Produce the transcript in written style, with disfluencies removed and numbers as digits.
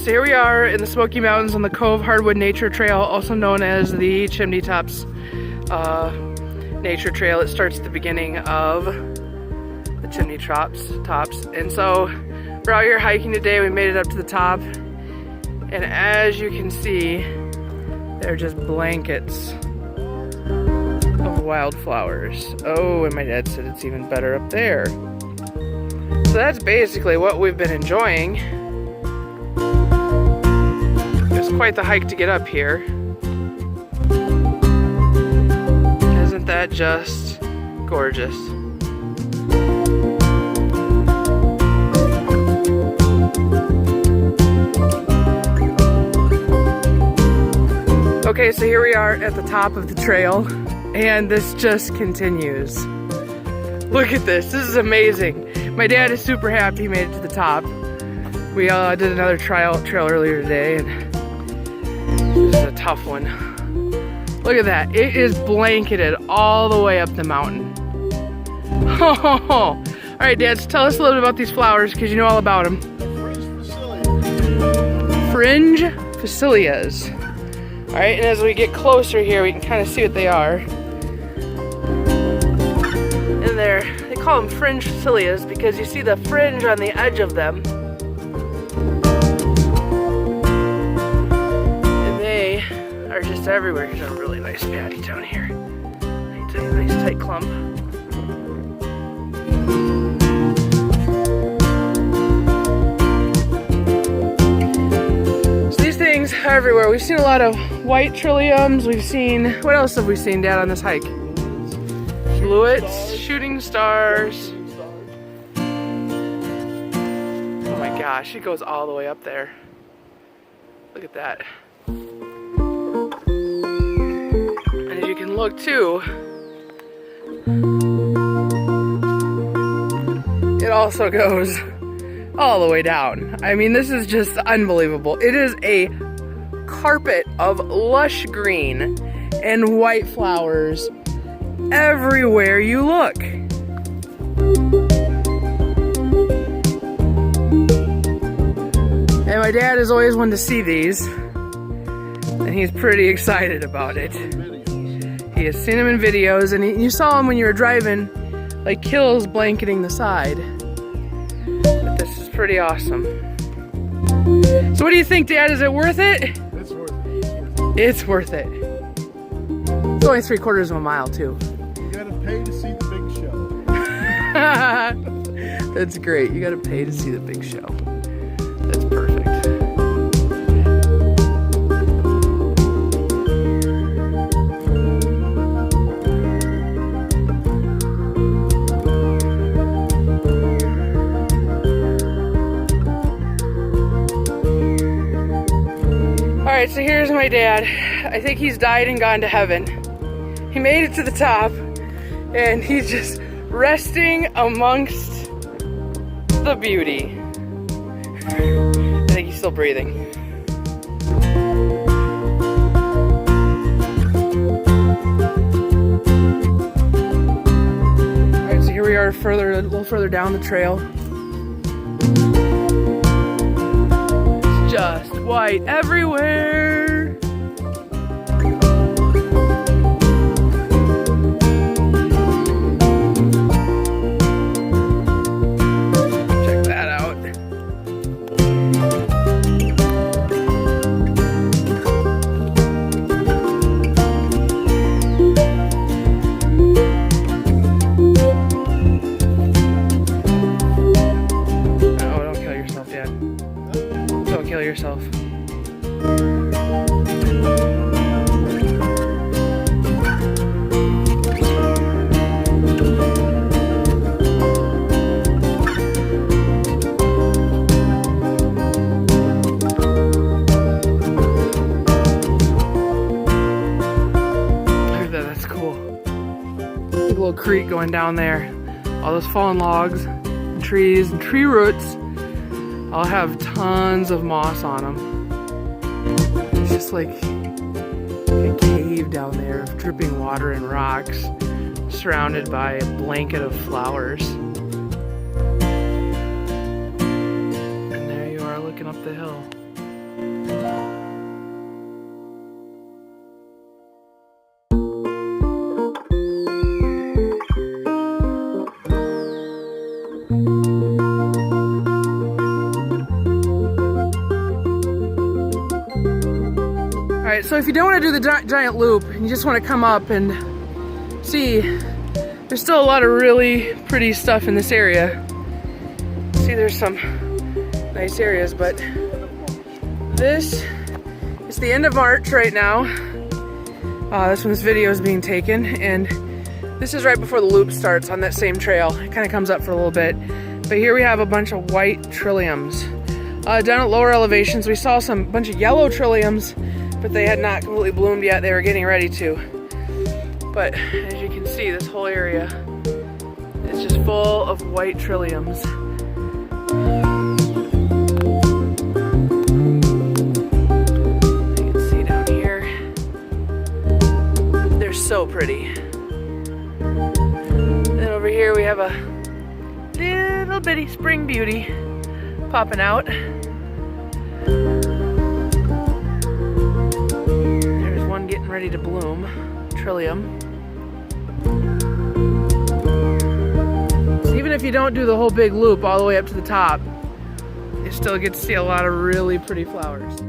so here we are in the Smoky Mountains on the Cove Hardwood Nature Trail, also known as the Chimney Tops Nature Trail. It starts at the beginning of the Chimney Tops. And so we're out here hiking today. We made it up to the top. And as you can see, they're just blankets of wildflowers. Oh, and my dad said it's even better up there. So that's basically what we've been enjoying. It's quite the hike to get up here. Isn't that just gorgeous? Okay, so here we are at the top of the trail, and this just continues. Look at this, this is amazing. My dad is super happy he made it to the top. We did another trail earlier today, and this is a tough one. Look at that, it is blanketed all the way up the mountain. All right, Dad, so tell us a little bit about these flowers, because you know all about them. Fringe Facilias. All right, and as we get closer here, we can kind of see what they are. And they call them fringe facilias because you see the fringe on the edge of them. And they are just everywhere. Here's a really nice patty down here. Nice tight clump. Things everywhere. We've seen a lot of white trilliums. We've seen, what else have we seen, Dad, on this hike? Fluets, shooting stars. Oh my gosh, it goes all the way up there. Look at that. And as you can look too, it also goes all the way down. I mean, this is just unbelievable. It is a carpet of lush green and white flowers everywhere you look. And my dad has always wanted to see these, and he's pretty excited about it. He has seen them in videos, and you saw them when you were driving, like hills blanketing the side. This is pretty awesome. So what do you think, Dad? Is it worth it? It's worth it. It's worth it. It's only 3/4 of a mile too. You gotta pay to see the big show. That's great. You gotta pay to see the big show. That's perfect. Alright, so here's my dad. I think he's died and gone to heaven. He made it to the top, and he's just resting amongst the beauty. I think he's still breathing. Alright, so here we are a little further down the trail. Just white everywhere. Check that out. Oh, don't kill yourself, Dad. Don't kill yourself. That's cool. Big little creek going down there. All those fallen logs, and trees, and tree roots all have tons of moss on them. It's just like a cave down there of dripping water and rocks, surrounded by a blanket of flowers. And there you are looking up the hill. Alright, so if you don't want to do the giant loop and you just want to come up and see, there's still a lot of really pretty stuff in this area. See, there's some nice areas, but this is the end of March right now. That's when this video is being taken, and this is right before the loop starts on that same trail. It kind of comes up for a little bit. But here we have a bunch of white trilliums. Down at lower elevations, we saw a bunch of yellow trilliums, but they had not completely bloomed yet. They were getting ready to. But as you can see, this whole area is just full of white trilliums. You can see down here, they're so pretty. And then over here we have a little bitty spring beauty popping out. There's one getting ready to bloom, trillium. So even if you don't do the whole big loop all the way up to the top, you still get to see a lot of really pretty flowers.